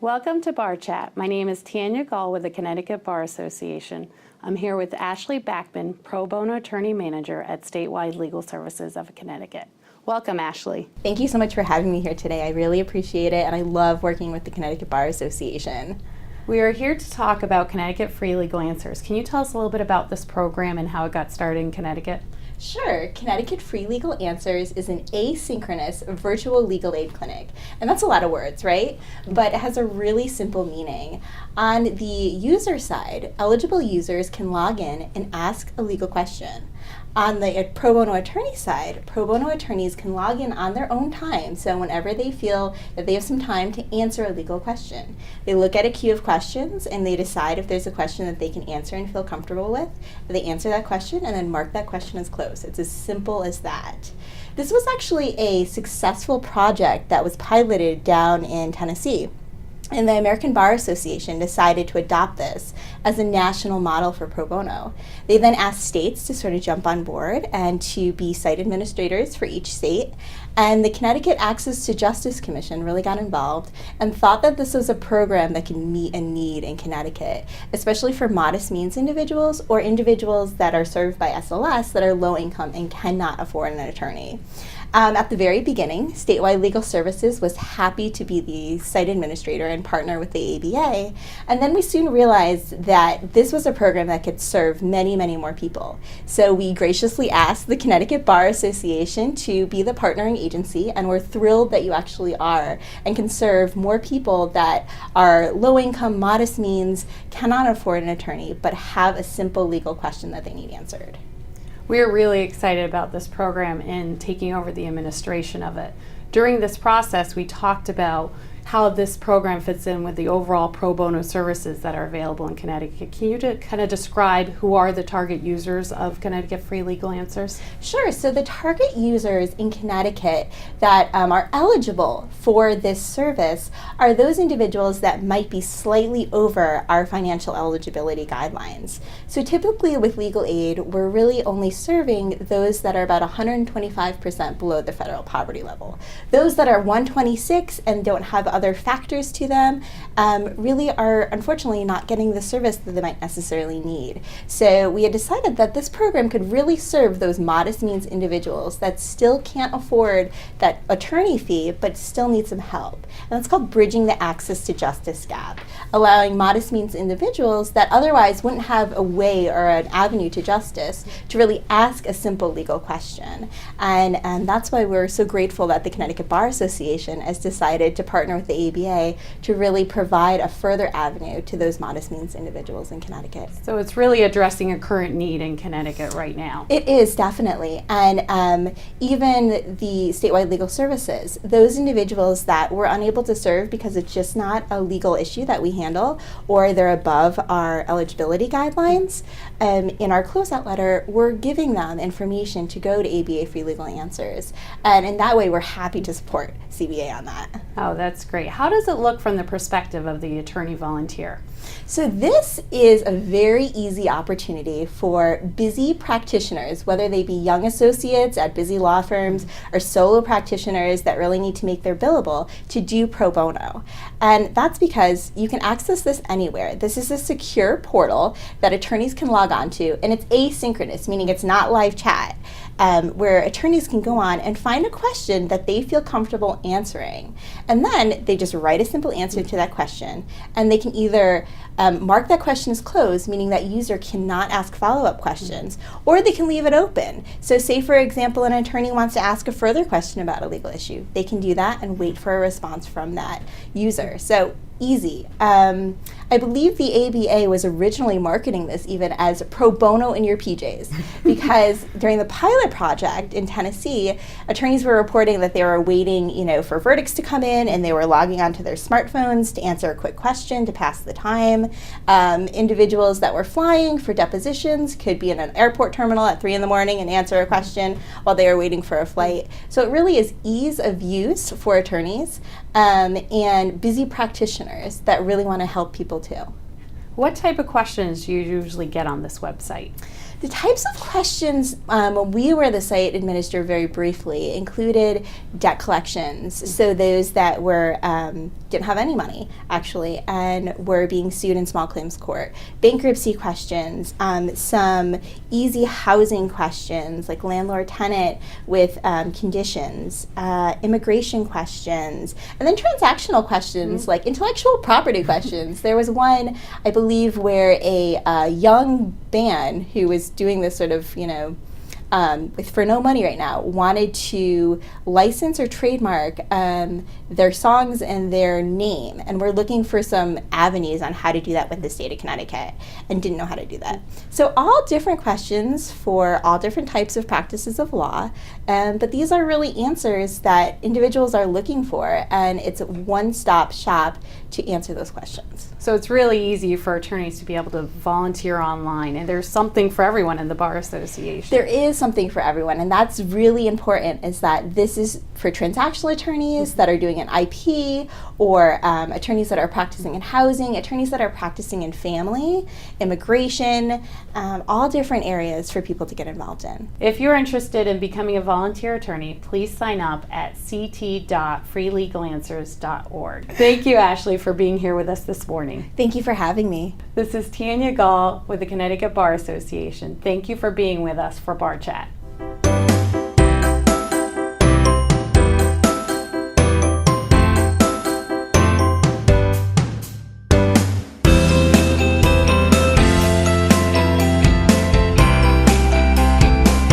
Welcome to BarChat. My name is Tanya Gall with the Connecticut Bar Association. I'm here with Ashleigh Backman, Pro Bono Attorney Manager at Statewide Legal Services of Connecticut. Welcome, Ashleigh. Thank you so much for having me here today. I really appreciate it, and I love working with the Connecticut Bar Association. We are here to talk about Connecticut Free Legal Answers. Can you tell us a little bit about this program and how it got started in Connecticut? Sure. Connecticut Free Legal Answers is an asynchronous virtual legal aid clinic. And that's a lot of words, right? But it has a really simple meaning. On the user side, eligible users can log in and ask a legal question. On the pro bono attorney side, pro bono attorneys can log in on their own time, so whenever they feel that they have some time to answer a legal question. They look at a queue of questions and they decide if there's a question that they can answer and feel comfortable with. They answer that question and then mark that question as closed. It's as simple as that. This was actually a successful project that was piloted down in Tennessee. And the American Bar Association decided to adopt this as a national model for pro bono. They then asked states to sort of jump on board and to be site administrators for each state. And the Connecticut Access to Justice Commission really got involved and thought that this was a program that could meet a need in Connecticut, especially for modest means individuals or individuals that are served by SLS that are low income and cannot afford an attorney. At the very beginning, Statewide Legal Services was happy to be the site administrator and partner with the ABA, and then we soon realized that this was a program that could serve many, many more people. So we graciously asked the Connecticut Bar Association to be the partnering agency, and we're thrilled that you actually are and can serve more people that are low income, modest means, cannot afford an attorney, but have a simple legal question that they need answered. We're really excited about this program and taking over the administration of it. During this process, we talked about how this program fits in with the overall pro bono services that are available in Connecticut. Can you kind of describe who are the target users of Connecticut Free Legal Answers? Sure. So the target users in Connecticut that are eligible for this service are those individuals that might be slightly over our financial eligibility guidelines. So typically with legal aid, we're really only serving those that are about 125% below the federal poverty level. Those that are 126 and don't have other factors to them really are unfortunately not getting the service that they might necessarily need. So we had decided that this program could really serve those modest means individuals that still can't afford that attorney fee but still need some help. And that's called bridging the access to justice gap, allowing modest means individuals that otherwise wouldn't have a way or an avenue to justice to really ask a simple legal question. And that's why we're so grateful that the Connecticut Bar Association has decided to partner with the ABA to really provide a further avenue to those modest means individuals in Connecticut. So it's really addressing a current need in Connecticut right now. It is, definitely. And even the Statewide Legal Services, those individuals that we're unable to serve because it's just not a legal issue that we handle or they're above our eligibility guidelines, in our closeout letter, we're giving them information to go to ABA Free Legal Answers. And in that way, we're happy to support CBA on that. Oh, that's great. How does it look from the perspective of the attorney volunteer? So this is a very easy opportunity for busy practitioners, whether they be young associates at busy law firms or solo practitioners that really need to make their billable, to do pro bono. And that's because you can access this anywhere. This is a secure portal that attorneys can log on to, and it's asynchronous, meaning it's not live chat. Where attorneys can go on and find a question that they feel comfortable answering. And then they just write a simple answer to that question. And they can either mark that question as closed, meaning that user cannot ask follow-up questions, or they can leave it open. So say, for example, an attorney wants to ask a further question about a legal issue. They can do that and wait for a response from that user. So easy. I believe the ABA was originally marketing this even as pro bono in your PJs, because during the pilot project in Tennessee, attorneys were reporting that they were waiting, for verdicts to come in, and they were logging onto their smartphones to answer a quick question to pass the time. Individuals that were flying for depositions could be in an airport terminal at 3 in the morning and answer a question while they were waiting for a flight. So it really is ease of use for attorneys and busy practitioners that really want to help people too. What type of questions do you usually get on this website? The types of questions we were the site administrator very briefly included debt collections, so those that were didn't have any money actually and were being sued in small claims court, bankruptcy questions, some easy housing questions like landlord-tenant with conditions, immigration questions, and then transactional questions like intellectual property questions. There was one, I believe, where a young band who was doing this sort of, for no money right now, wanted to license or trademark their songs and their name, and we're looking for some avenues on how to do that with the state of Connecticut, and didn't know how to do that. So all different questions for all different types of practices of law, but these are really answers that individuals are looking for, and it's a one-stop shop to answer those questions. So it's really easy for attorneys to be able to volunteer online, and there's something for everyone in the Bar Association. There is something for everyone, and that's really important, is that this is for transactional attorneys that are doing an IP, or attorneys that are practicing in housing, attorneys that are practicing in family, immigration, all different areas for people to get involved in. If you're interested in becoming a volunteer attorney, please sign up at ct.freelegalanswers.org. Thank you, Ashleigh, for being here with us this morning. Thank you for having me. This is Tanya Gall with the Connecticut Bar Association. Thank you for being with us for BarChat.